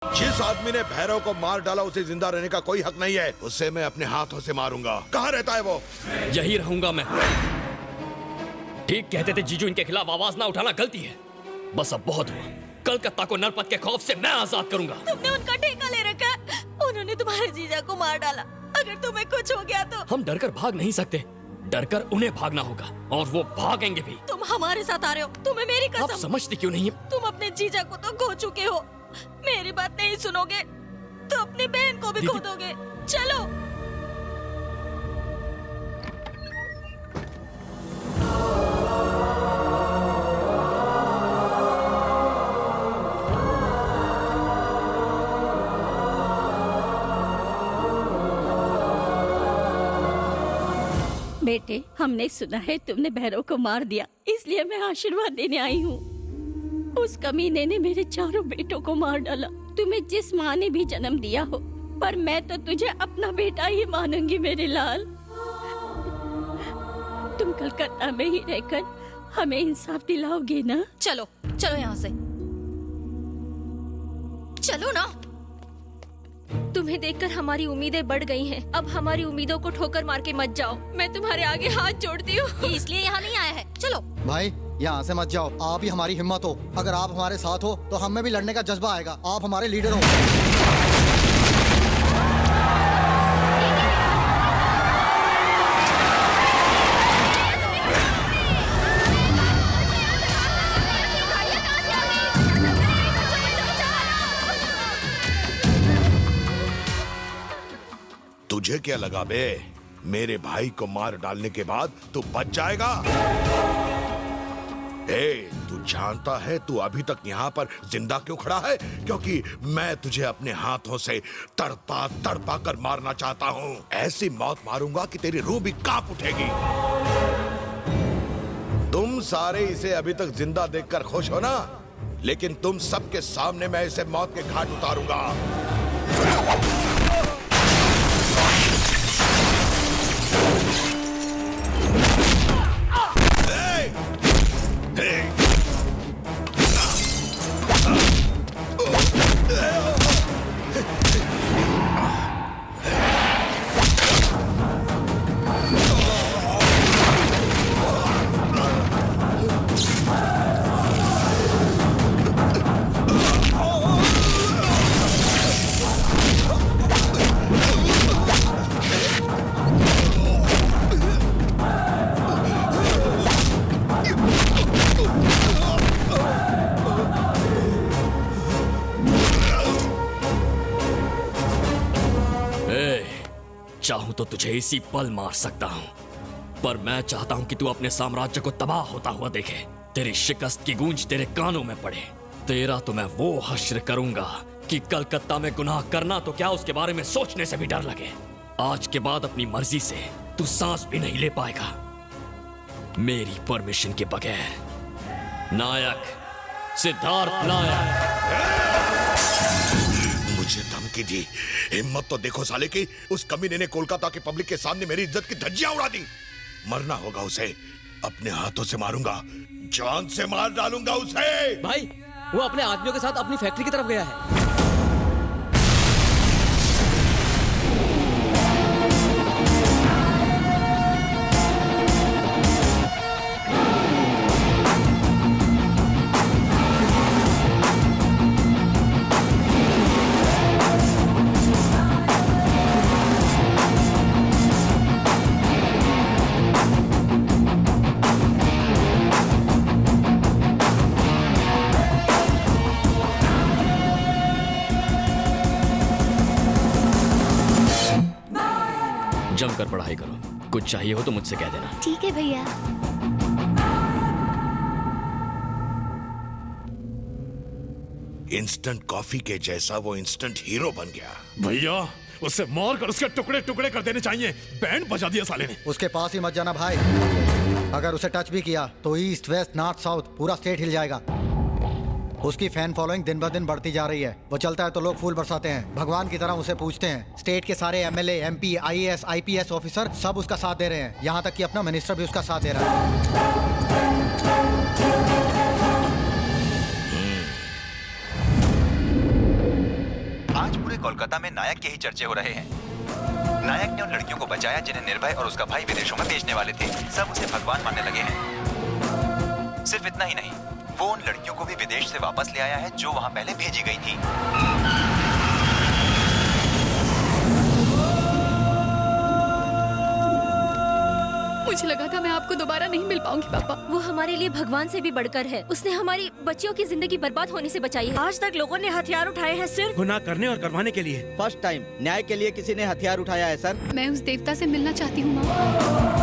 जिस आदमी ने भैरव को मार डाला उसे जिंदा रहने का कोई हक नहीं है। उसे मैं अपने हाथों से मारूंगा। कहाँ रहता है वो? यही रहूंगा मैं। ठीक कहते थे जीजू, इनके खिलाफ आवाज ना उठाना गलती है। बस अब बहुत हुआ। कलकत्ता को नरपत के खौफ से मैं आजाद करूंगा। तुमने उनका ठेका ले रखा है। उन्होंने तुम्हारे जीजा को मार डाला। अगर तुम्हें कुछ हो गया तो? हम डरकर भाग नहीं सकते, डरकर उन्हें भागना होगा और वो भागेंगे भी। तुम हमारे साथ आ रहे हो। तुम्हें मेरी कसम। आप समझती क्यों नहीं? तुम अपने जीजा को तो खो चुके हो। मेरी बात नहीं सुनोगे तो अपनी बहन को भी खो दोगे। चलो। बेटे, हमने सुना है तुमने भैरव को मार दिया, इसलिए मैं आशीर्वाद देने आई हूँ। उस कमीने ने मेरे चारों बेटों को मार डाला। तुम्हें जिस माँ ने भी जन्म दिया हो, पर मैं तो तुझे अपना बेटा ही मानूंगी मेरे लाल। तुम कलकत्ता में ही रहकर हमें इंसाफ दिलाओगे ना? चलो चलो यहाँ से, चलो ना। तुम्हें देखकर हमारी उम्मीदें बढ़ गई हैं। अब हमारी उम्मीदों को ठोकर मार के मत जाओ। मैं तुम्हारे आगे हाथ जोड़ती हूँ। इसलिए यहाँ नहीं आया है। चलो भाई, यहाँ से मत जाओ। आप ही हमारी हिम्मत हो। अगर आप हमारे साथ हो तो हमें भी लड़ने का जज्बा आएगा। आप हमारे लीडर हो। तुझे क्या लगा बे? मेरे भाई को मार डालने के बाद तू बच जाएगा? तू जानता है तू अभी तक यहाँ पर जिंदा क्यों खड़ा है? क्योंकि मैं तुझे अपने हाथों से तड़पा तड़पा कर मारना चाहता हूँ। ऐसी मौत मारूंगा कि तेरी रूह भी कांप उठेगी। तुम सारे इसे अभी तक जिंदा देखकर खुश हो ना? लेकिन तुम सबके सामने मैं इसे मौत के घाट उतारूंगा। चाहूं तो तुझे इसी पल मार सकता हूं, पर मैं चाहता हूं कि तू अपने साम्राज्य को तबाह होता हुआ देखे। तेरी शिकस्त की गूंज तेरे कानों में पड़े। तेरा तो मैं वो हश्र करूंगा कि कलकत्ता में गुनाह करना तो क्या, उसके बारे में सोचने से भी डर लगे। आज के बाद अपनी मर्जी से तू सांस भी नहीं ले पाएगा मेरी परमिशन के बगैर। नायक सिद्धार्थ नायक। मुझे धमकी दी। हिम्मत तो देखो साले की। उस कमीने ने कोलकाता के पब्लिक के सामने मेरी इज्जत की धज्जियां उड़ा दी। मरना होगा उसे। अपने हाथों से मारूंगा, जान से मार डालूंगा उसे। भाई, वो अपने आदमियों के साथ अपनी फैक्ट्री की तरफ गया है। जमकर पढ़ाई करो। कुछ चाहिए हो तो मुझसे कह देना। ठीक है भैया। इंस्टेंट कॉफी के जैसा वो इंस्टेंट हीरो बन गया। भैया, उसे मार कर उसके टुकड़े टुकड़े कर देने चाहिए। बैंड बजा दिया साले ने। उसके पास ही मत जाना भाई। अगर उसे टच भी किया तो ईस्ट वेस्ट नॉर्थ साउथ पूरा स्टेट हिल जाएगा। उसकी फैन फॉलोइंग दिन ब दिन बढ़ती जा रही है। वो चलता है तो लोग फूल बरसाते हैं, भगवान की तरह उसे पूजते हैं। स्टेट के सारे MLA, MP, IAS, IPS officer सब उसका साथ दे रहे हैं। यहाँ तक कि अपना मिनिस्टर भी उसका साथ दे रहा है। आज पूरे कोलकाता में नायक के ही चर्चे हो रहे हैं। नायक ने उन लड़कियों को बचाया जिन्हें निर्भय और उसका भाई विदेशों में बेचने वाले थे। सब उसे भगवान मानने लगे हैं। सिर्फ इतना ही नहीं, वो उन लड़कियों को भी विदेश से वापस ले आया है जो वहां पहले भेजी गई थी। मुझे लगा था मैं आपको दोबारा नहीं मिल पाऊंगी पापा। वो हमारे लिए भगवान से भी बढ़कर है। उसने हमारी बच्चियों की जिंदगी बर्बाद होने से बचाई है। आज तक लोगों ने हथियार उठाए हैं सिर्फ गुनाह करने और करवाने के लिए। फर्स्ट टाइम न्याय के लिए किसी ने हथियार उठाया है सर। मैं उस देवता से मिलना चाहती हूँ माँ।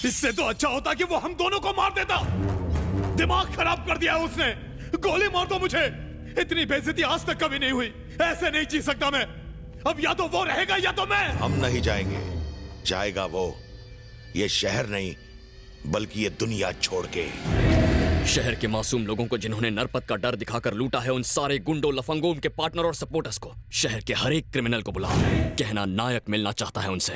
इससे तो अच्छा होता कि वो हम दोनों को मार देता। दिमाग खराब कर दिया उसने। गोली मार दो मुझे। इतनी बेइज्जती आज तक कभी नहीं हुई। ऐसे नहीं जी सकता मैं। अब या तो वो रहेगा या तो मैं। हम नहीं जाएंगे, जाएगा वो। ये शहर नहीं बल्कि ये दुनिया छोड़ के। शहर के मासूम लोगों को जिन्होंने नरपत का डर दिखाकर लूटा है, उन सारे गुंडों, लफंगों, उनके पार्टनर और सपोर्टर्स को, शहर के हर एक क्रिमिनल को बुलाओ। कहना नायक मिलना चाहता है उनसे।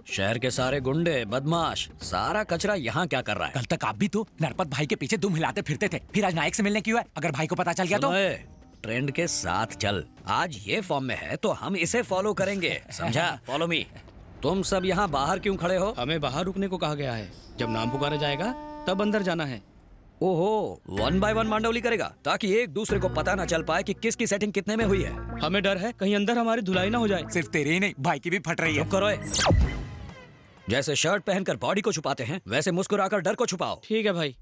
शहर के सारे गुंडे, बदमाश, सारा कचरा यहाँ क्या कर रहा है? कल तक आप भी तो नरपत भाई के पीछे दुम हिलाते फिरते थे, फिर आज नायक से मिलने क्यों है? अगर भाई को पता चल गया तो? ट्रेंड के साथ चल। आज ये फॉर्म में है तो हम इसे फॉलो करेंगे, समझा? Follow me. तुम सब यहाँ बाहर क्यों खड़े हो? हमें बाहर रुकने को कहा गया है। जब नाम पुकारा जाएगा तब अंदर जाना है। ओहो, 1 बाय 1 मांडवली करेगा ताकि एक दूसरे को पता न चल पाए कि किसकी सेटिंग कितने में हुई है। हमें डर है कहीं अंदर हमारी धुलाई ना हो जाए। सिर्फ तेरी ही नहीं, भाई की भी फट रही है। करो। जैसे शर्ट पहनकर बॉडी को छुपाते हैं, वैसे मुस्कुराकर डर को छुपाओ। ठीक है भाई।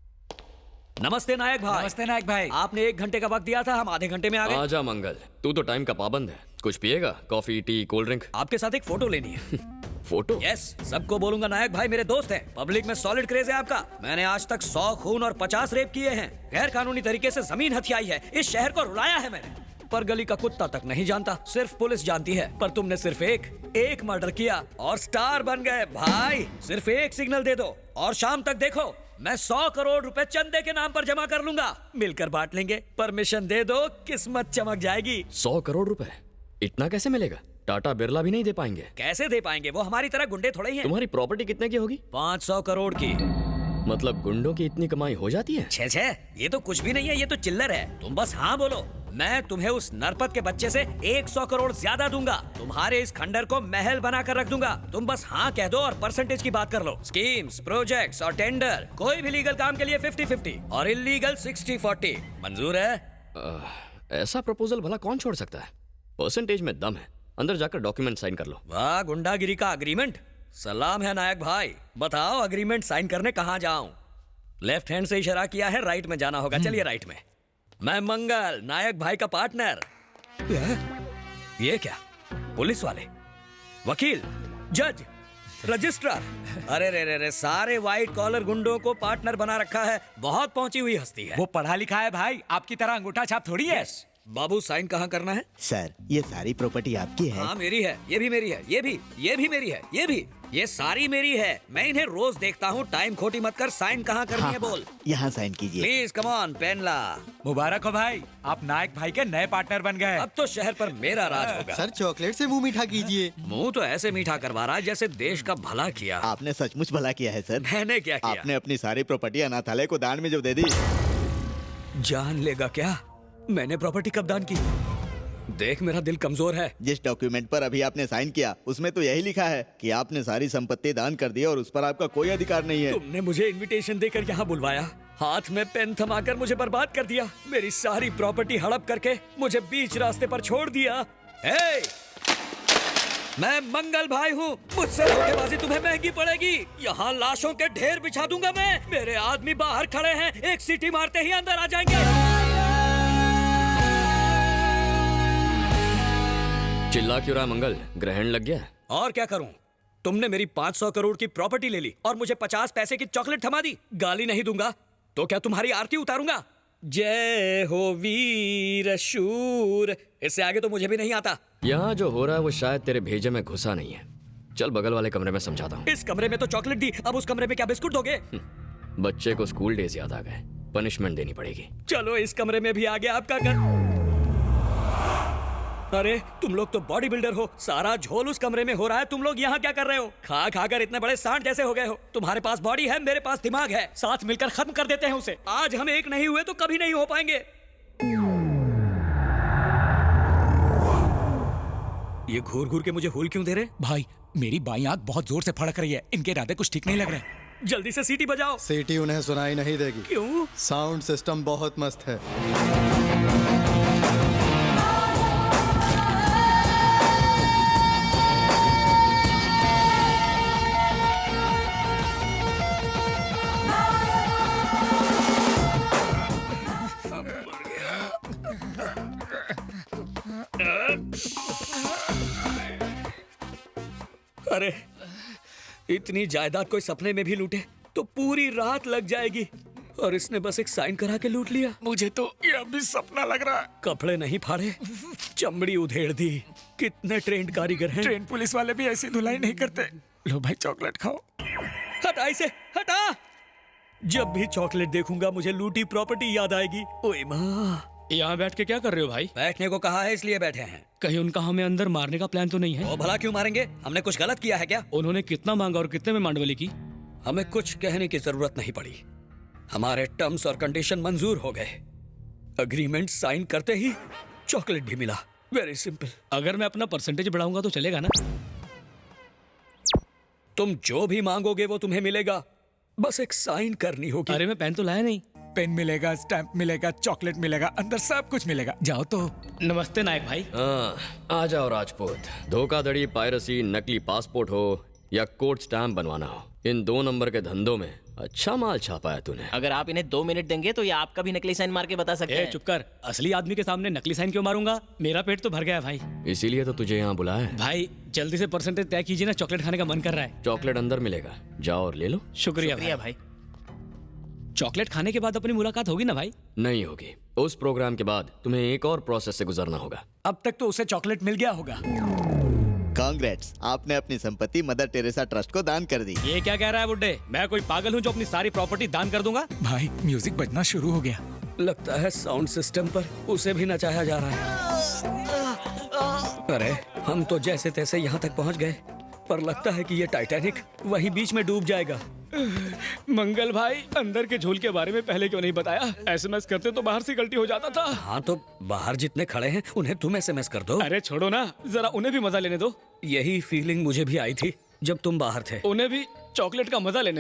नमस्ते नायक भाई। नमस्ते नायक भाई। आपने 1 घंटे का वक्त दिया था, हम आधे घंटे में आ गए। आजा मंगल, तू तो टाइम का पाबंद है। कुछ पिएगा? Coffee, T, cold drink? आपके साथ एक फोटो लेनी है। फोटो? यस, सबको बोलूंगा नायक भाई मेरे दोस्त हैं। पब्लिक में सॉलिड क्रेज है आपका। मैंने आज तक 100 खून और 50 रेप किए हैं। गैर कानूनी तरीके से जमीन हथियाई है। इस शहर को रुलाया है मैंने, पर गली का कुत्ता तक नहीं जानता, सिर्फ पुलिस जानती है। पर तुमने सिर्फ एक मर्डर किया और स्टार बन गए भाई। सिर्फ एक सिग्नल दे दो और शाम तक देखो, मैं 100 करोड़ रुपए चंदे के नाम पर जमा कर लूंगा। मिलकर बांट लेंगे। परमिशन दे दो, किस्मत चमक जाएगी। 100 करोड़ रुपए इतना कैसे मिलेगा? टाटा बिरला भी नहीं दे पाएंगे। कैसे दे पाएंगे? वो हमारी तरह गुंडे थोड़े ही हैं। तुम्हारी प्रॉपर्टी कितने की होगी? 500 करोड़ की। मतलब गुंडों की इतनी कमाई हो जाती है? छे, ये तो कुछ भी नहीं है, ये तो चिल्लर है। तुम बस हाँ बोलो, मैं तुम्हें उस नरपत के बच्चे से 100 करोड़ ज्यादा दूंगा। तुम्हारे इस खंडर को महल बनाकर रख दूंगा। तुम बस हाँ कह दो और परसेंटेज की बात कर लो। स्कीम्स, प्रोजेक्ट्स और टेंडर, कोई भी लीगल काम के लिए 50-50 और इलीगल 60-40। मंजूर है? ऐसा प्रपोजल भला कौन छोड़ सकता है? परसेंटेज में दम है। अंदर जाकर डॉक्यूमेंट साइन कर लो। वाह, गुंडागिरी का अग्रीमेंट। सलाम है नायक भाई। बताओ अग्रीमेंट साइन करने कहाँ जाऊं? लेफ्ट हैंड से इशारा किया है, राइट में जाना होगा। चलिए राइट में। मैं मंगल, नायक भाई का पार्टनर। ये क्या? पुलिस वाले, वकील, जज, रजिस्ट्रार, अरे रे, सारे व्हाइट कॉलर गुंडों को पार्टनर बना रखा है। बहुत पहुंची हुई हस्ती है। वो पढ़ा लिखा है भाई, आपकी तरह अंगूठा छाप थोड़ी है। बाबू साइन कहाँ करना है? सर, ये सारी प्रॉपर्टी आपकी है। हाँ मेरी है, ये भी मेरी है, ये भी मेरी है, ये भी, ये सारी मेरी है। मैं इन्हें रोज देखता हूँ। टाइम खोटी मत कर। साइन कहाँ करनी है बोल। यहाँ साइन कीजिए प्लीज, कम ऑन, पेन ला। मुबारक हो भाई, आप नायक भाई के नए पार्टनर बन गए। अब तो शहर पर मेरा राज होगा। सर, चॉकलेट से मुंह मीठा कीजिए। मुंह तो ऐसे मीठा करवा रहा है जैसे देश का भला किया। आपने सचमुच भला किया है सर। मैंने क्या किया? आपने अपनी सारी प्रॉपर्टी अनाथालय को दान में जो दे दी। जान लेगा क्या? मैंने प्रॉपर्टी कब दान की? देख, मेरा दिल कमजोर है। जिस डॉक्यूमेंट पर अभी आपने साइन किया उसमें तो यही लिखा है कि आपने सारी संपत्ति दान कर दी और उस पर आपका कोई अधिकार नहीं है। तुमने मुझे इनविटेशन देकर यहाँ बुलवाया, हाथ में पेन थमाकर मुझे बर्बाद कर दिया, मेरी सारी प्रॉपर्टी हड़प करके मुझे बीच रास्ते पर छोड़ दिया। मैं मंगल भाई हूँ, मुझसे धोखेबाजी तुम्हें महंगी पड़ेगी। यहाँ लाशों के ढेर बिछा दूंगा मैं। मेरे आदमी बाहर खड़े हैं, एक सीटी मारते ही अंदर आ जाएंगे। चिल्ला क्यों रहा मंगल? ग्रहण लग गया? और क्या करूं? तुमने मेरी 500 करोड़ की प्रॉपर्टी ले ली और मुझे 50 पैसे की चॉकलेट थमा दी। गाली नहीं दूंगा तो क्या तुम्हारी आरती उतारूंगा? जय हो वीर शूर। इससे आगे तो मुझे भी नहीं आता। यहाँ जो हो रहा है वो शायद तेरे भेजे में घुसा नहीं है। चल बगल वाले कमरे में समझाता हूँ। इस कमरे में तो चॉकलेट दी, अब उस कमरे में क्या बिस्कुट दोगे? बच्चे को स्कूल डेज याद आ गए, पनिशमेंट देनी पड़ेगी। चलो इस कमरे में भी आ गया आपका घर। अरे तुम लोग तो बॉडी बिल्डर हो, सारा झोल उस कमरे में हो रहा है, तुम लोग यहाँ क्या कर रहे हो? खा खा कर इतने बड़े सांड जैसे हो गए हो। तुम्हारे पास बॉडी है, मेरे पास दिमाग है, साथ मिलकर खत्म कर देते हैं उसे। आज हम एक नहीं हुए तो कभी नहीं हो पाएंगे। ये घूर घूर के मुझे हुल क्यों दे रहे? भाई मेरी बाई आंख बहुत जोर से फड़क रही है, इनके इरादे कुछ ठीक नहीं लग रहे। जल्दी से सीटी बजाओ। सीटी उन्हें सुनाई नहीं देगी। क्यों? साउंड सिस्टम बहुत मस्त है। अरे इतनी जायदाद कोई सपने में भी लूटे तो पूरी रात लग जाएगी, और इसने बस एक साइन करा के लूट लिया। मुझे तो ये अभी सपना लग रहा है। कपड़े नहीं फाड़े, चमड़ी उधेड़ दी। कितने ट्रेंड कारीगर हैं। ट्रेन पुलिस वाले भी ऐसी धुलाई नहीं करते। लो भाई चॉकलेट खाओ। हटा इसे, हटा। जब भी चॉकलेट देखूंगा मुझे लूटी प्रॉपर्टी याद आएगी। ओए माँ, यहाँ बैठ के क्या कर रहे हो भाई? बैठने को कहा है इसलिए बैठे हैं। कहीं उनका हमें अंदर मारने का प्लान तो नहीं है? ओ भला क्यों मारेंगे? हमने कुछ गलत किया है क्या? उन्होंने कितना मांगा और कितने में मांडवली की? हमें कुछ कहने की जरूरत नहीं पड़ी, हमारे टर्म्स और कंडीशन मंजूर हो गए। अग्रीमेंट साइन करते ही चॉकलेट भी मिला। Very simple. अगर मैं अपना परसेंटेज बढ़ाऊंगा तो चलेगा ना? तुम जो भी मांगोगे वो तुम्हें मिलेगा, बस एक साइन करनी होगी। अरे मैं पेन तो लाया नहीं। पेन मिलेगा, स्टैंप मिलेगा, चॉकलेट मिलेगा, अंदर सब कुछ मिलेगा। जाओ तो। नमस्ते नायक भाई। आ जाओ राजपूत। धोखाधड़ी, पायरेसी, नकली पासपोर्ट हो या कोर्ट स्टैम्प बनवाना हो, इन 2 नंबर के धंधों में अच्छा माल छापा है तूने। अगर आप इन्हें 2 मिनट देंगे तो ये आपका भी नकली साइन मार के बता सकते हैं। चुप कर। असली आदमी के सामने नकली साइन क्यों मारूंगा? मेरा पेट तो भर गया है भाई। इसीलिए तो तुझे यहाँ बुलाया है। भाई जल्दी से परसेंटेज तय कीजिए ना, चॉकलेट खाने का मन कर रहा है। चॉकलेट अंदर मिलेगा, जाओ और ले लो। शुक्रिया भाई। चॉकलेट खाने के बाद अपनी मुलाकात होगी ना भाई? नहीं होगी। उस प्रोग्राम के बाद तुम्हें एक और प्रोसेस से गुजरना होगा। अब तक तो उसे चॉकलेट मिल गया होगा। कांग्रेट्स, आपने अपनी संपत्ति मदर टेरेसा ट्रस्ट को दान कर दी। ये क्या कह रहा है बुड्ढे? मैं कोई पागल हूँ जो अपनी सारी प्रॉपर्टी दान कर दूंगा? भाई म्यूजिक बजना शुरू हो गया। लगता है साउंड सिस्टम पर उसे भी नचाया जा रहा है। अरे हम तो जैसे तैसे यहाँ तक पहुँच गए, पर लगता है कि ये टाइटैनिक वहीं बीच में डूब जाएगा। मंगल भाई, अंदर के झोल के बारे में पहले क्यों नहीं बताया? एसएमएस करते तो बाहर से गलती हो जाता था। हाँ तो बाहर जितने खड़े हैं उन्हें तुम एसएमएस कर दो। अरे छोड़ो ना, जरा उन्हें भी मजा लेने दो। यही फीलिंग मुझे भी आई थी जब तुम बाहर थे। उन्हें भी चॉकलेट का मजा लेने